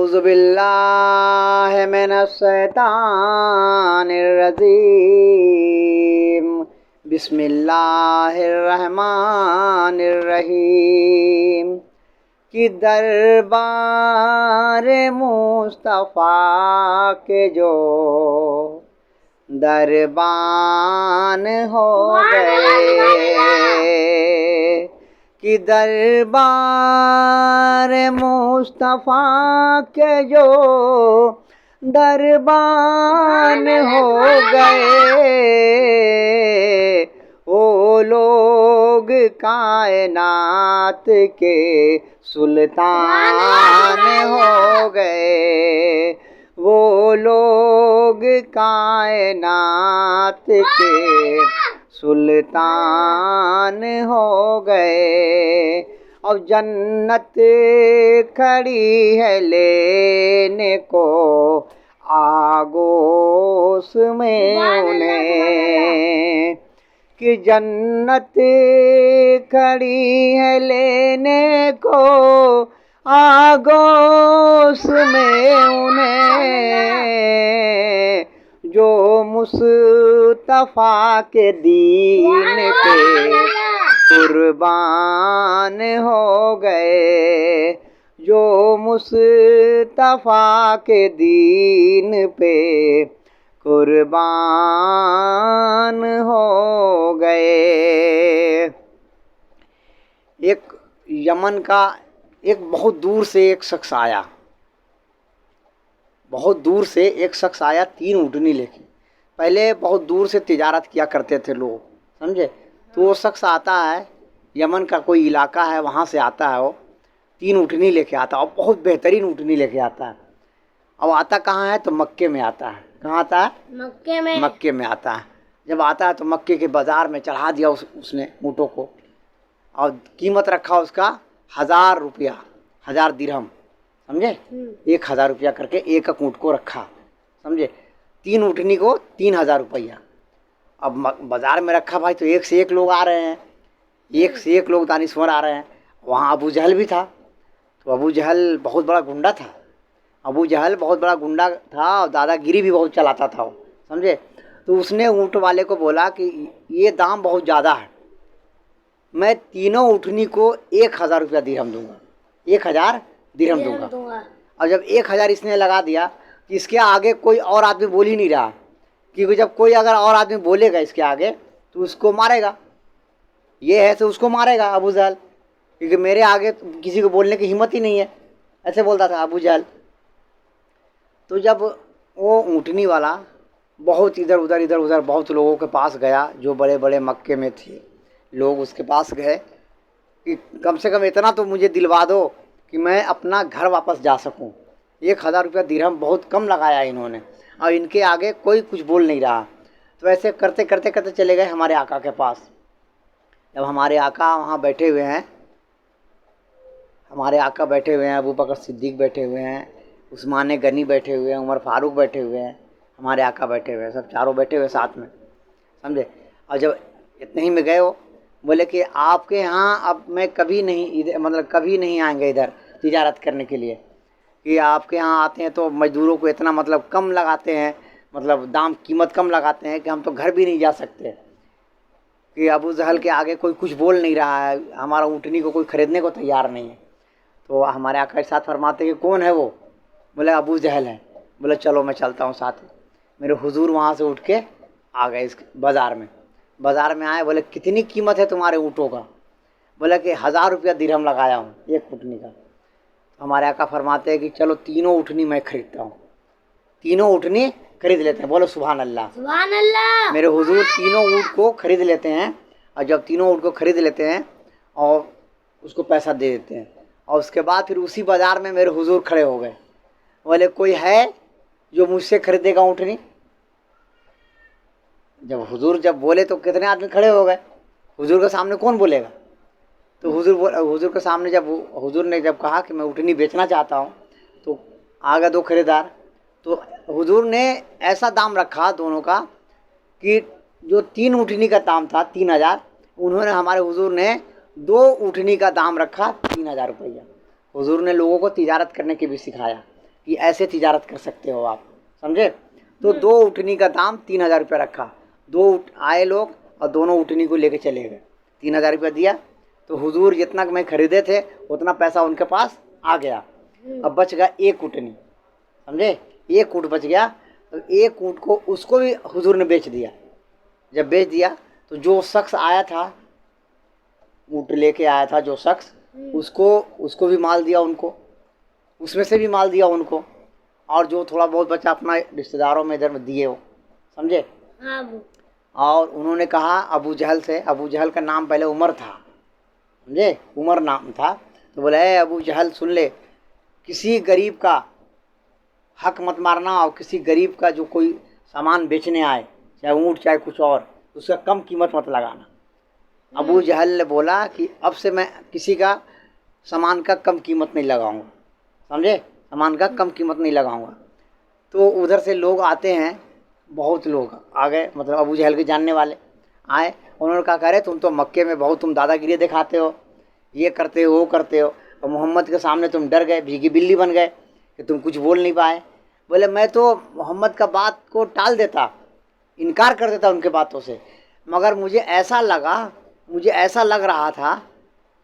औज़ु बिल्लाहि मिनश्शैतानिर्रजीम। बिस्मिल्लाहिर्रहमानिर्रहीम। कि दरबार मुस्तफ़ा के जो दरबान हो गए, कि दरबार मुस्तफ़ा के जो दरबान हो गए, वो लोग कायनात के सुल्तान हो गए, वो लोग कायनात के सुल्तान हो गए। अब जन्नत खड़ी है लेने को आगोश में उन्हें, कि जन्नत खड़ी है लेने को आगोश में उन्हें, जो मुस्तफ़ा के दीन पे कुर्बान हो गए, जो मुस्तफ़ा के दीन पे कुर्बान हो गए। एक यमन का बहुत दूर से एक शख्स आया, बहुत दूर से एक शख्स आया 3 ऊँटनी लेके। पहले बहुत दूर से तिजारत किया करते थे लोग, समझे। तो वो शख्स आता है, यमन का कोई इलाका है, वहाँ से आता है, वो 3 ऊँटनी लेके आता है और बहुत बेहतरीन ऊँटनी लेके आता है। अब आता कहाँ है? तो मक्के में आता है। कहाँ आता है? मक्के में आता है। जब आता है तो मक्के के बाज़ार में चढ़ा दिया उसने ऊँटों को, और कीमत रखा उसका 1000 रुपया, 1000 दिरहम, समझे। 1000 रुपया करके एक ऊँट को रखा, समझे। 3 ऊँटनी को 3000 रुपया। अब बाज़ार में रखा भाई, तो एक से एक लोग आ रहे हैं, एक से एक लोग दानिश्वर आ रहे हैं। वहाँ अबू जहल भी था। तो अबू जहल बहुत बड़ा गुंडा था, अबू जहल बहुत बड़ा गुंडा था और दादागिरी भी बहुत चलाता था वो, समझे। तो उसने ऊँट वाले को बोला कि ये दाम बहुत ज़्यादा है, मैं तीनों ऊँटनी को 1000 रुपया दिरहम दूंगा, 1000 दिरहम दूंगा। और जब 1000 इसने लगा दिया कि इसके आगे कोई और आदमी बोल ही नहीं रहा, क्योंकि जब कोई अगर और आदमी बोलेगा इसके आगे तो उसको मारेगा, ये है तो उसको मारेगा अबू जहल, क्योंकि मेरे आगे किसी को बोलने की हिम्मत ही नहीं है, ऐसे बोलता था अबू जहल। तो जब वो ऊँटनी वाला बहुत इधर उधर बहुत लोगों के पास गया, जो बड़े बड़े मक्के में थे लोग उसके पास गए कि कम से कम इतना तो मुझे दिलवा दो कि मैं अपना घर वापस जा सकूं। 1000 रुपया दिरहम बहुत कम लगाया इन्होंने, और इनके आगे कोई कुछ बोल नहीं रहा। तो ऐसे करते करते करते चले गए हमारे आका के पास। जब हमारे आका वहाँ बैठे हुए हैं, हमारे आका बैठे हुए हैं, अबू बकर सिद्दीक बैठे हुए हैं, उस्मान गनी बैठे हुए हैं, उमर फारूक बैठे हुए हैं, हमारे आका बैठे हुए हैं, सब चारों बैठे हुए साथ में, समझे। और जब इतने ही में गए वो बोले कि आपके यहाँ अब मैं कभी नहीं इधर, मतलब कभी नहीं आएंगे इधर तिजारत करने के लिए, कि आपके यहाँ आते हैं तो मज़दूरों को इतना मतलब कम लगाते हैं, मतलब दाम कीमत कम लगाते हैं कि हम तो घर भी नहीं जा सकते, कि अबू जहल के आगे कोई कुछ बोल नहीं रहा है, हमारा ऊँटनी को कोई ख़रीदने को तैयार नहीं है। तो हमारे आका साथ फरमाते कि कौन है वो? बोले अबू जहल है। बोले चलो मैं चलता हूँ साथ। मेरे हुजूर वहाँ से उठ के आ गए इस बाज़ार में आए। बोले कितनी कीमत है तुम्हारे ऊँटों का? बोले कि 1000 रुपया दिरहम लगाया हूँ एक ऊँटनी का। हमारे आका फरमाते हैं कि चलो तीनों ऊँटनी मैं खरीदता हूँ, तीनों ऊँटनी खरीद लेते हैं। बोलो सुभान अल्लाह, सुभान अल्लाह। मेरे हुजूर तीनों ऊँट को खरीद लेते हैं, और जब तीनों ऊँट को खरीद लेते हैं और उसको पैसा दे देते हैं, और उसके बाद फिर उसी बाज़ार में मेरे हुजूर खड़े हो गए। बोले कोई है जो मुझसे खरीदेगा ऊँटनी? जब हुजूर जब बोले तो कितने आदमी खड़े हो गए, हुजूर के सामने कौन बोलेगा। तो हुजूर के सामने जब हुजूर ने जब कहा कि मैं ऊँटनी बेचना चाहता हूँ, तो आ गए 2 खरीदार। तो हुजूर ने ऐसा दाम रखा दोनों का कि जो 3 ऊँटनी का दाम था 3000, उन्होंने हमारे हुजूर ने 2 ऊँटनी का दाम रखा 3000 रुपया। हुजूर ने लोगों को तिजारत करने के भी सिखाया कि ऐसे तिजारत कर सकते हो आप, समझे। तो 2 ऊँटनी का दाम 3000 रुपया रखा। 2 आए लोग और दोनों ऊँटनी को लेके चले गए। 3000 रुपया दिया तो हुजूर जितना मैं खरीदे थे उतना पैसा उनके पास आ गया। अब बच गया 1 ऊँटनी, समझे, 1 ऊँट बच गया। तो 1 ऊँट को उसको भी हुजूर ने बेच दिया। जब बेच दिया तो जो शख्स आया था, ऊँट लेके आया था जो शख्स, उसको भी माल दिया उनको, उसमें से भी माल दिया उनको, और जो थोड़ा बहुत बचा अपना रिश्तेदारों में इधर में दिए वो, समझे। और उन्होंने कहा अबू जहल से, अबू जहल का नाम पहले उमर था, समझे, उमर नाम था। तो बोले ए अबू जहल सुन ले, किसी गरीब का हक मत मारना और किसी गरीब का जो कोई सामान बेचने आए, चाहे ऊँट चाहे कुछ और, उसका कम कीमत मत लगाना। अबू जहल ने बोला कि अब से मैं किसी का सामान का कम कीमत नहीं लगाऊंगा, समझे, सामान का कम कीमत नहीं लगाऊंगा। तो उधर से लोग आते हैं, बहुत लोग आ गए, मतलब अबू जहल के जानने वाले आए। उन्होंने कहा करे तुम तो मक्के में बहुत तुम दादागिरी दिखाते हो, ये करते हो वो करते हो, और मोहम्मद के सामने तुम डर गए, भीगी बिल्ली बन गए कि तुम कुछ बोल नहीं पाए। बोले मैं तो मोहम्मद का बात को टाल देता, इनकार कर देता उनके बातों से, मगर मुझे ऐसा लग रहा था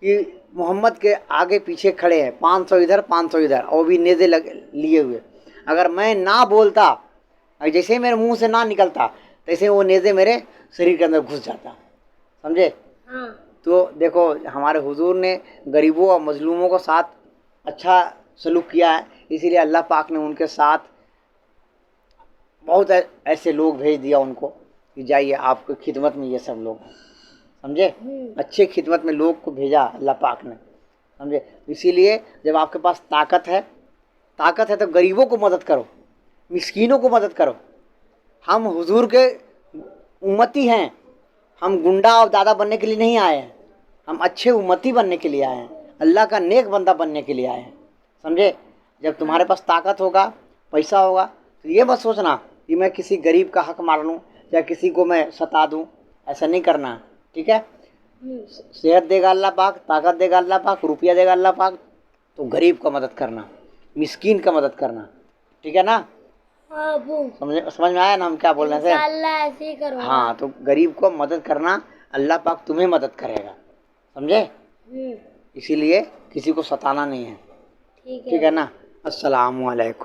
कि मोहम्मद के आगे पीछे खड़े हैं 500 इधर 500 इधर, और भी नेज़े लिए हुए। अगर मैं ना बोलता, जैसे ही मेरे मुंह से ना निकलता, तैसे वो नेज़े मेरे शरीर के अंदर घुस जाता, समझे। तो देखो हमारे हुजूर ने गरीबों और मजलूमों के साथ अच्छा सलूक किया है, इसीलिए अल्लाह पाक ने उनके साथ बहुत ऐसे लोग भेज दिया उनको कि जाइए आपकी खिदमत में ये सब लोग, समझे, अच्छे खिदमत में लोग को भेजा अल्लाह पाक ने, समझे। इसीलिए जब आपके पास ताकत है तो गरीबों को मदद करो, मिस्कीनों को मदद करो। हम हुजूर के उम्मती हैं, हम गुंडा और दादा बनने के लिए नहीं आए हैं, हम अच्छे उम्मती बनने के लिए आए हैं, अल्लाह का नेक बंदा बनने के लिए आए हैं, समझे। जब तुम्हारे पास ताकत होगा, पैसा होगा, तो ये मत सोचना कि मैं किसी गरीब का हक मार लूँ या किसी को मैं सता दूँ, ऐसा नहीं करना, ठीक है। सेहत देगा अल्लाह पाक, ताकत देगा अल्लाह पाक, रुपया देगा अल्लाह पाक, तो गरीब का मदद करना, मिस्कीन का मदद करना, ठीक है ना। समझ में आया ना हम क्या बोल रहे हैं। ऐसे ही करो। हाँ, तो गरीब को मदद करना, अल्लाह पाक तुम्हें मदद करेगा, समझे। इसीलिए किसी को सताना नहीं है, ठीक है ना। अस्सलामु अलैकुम।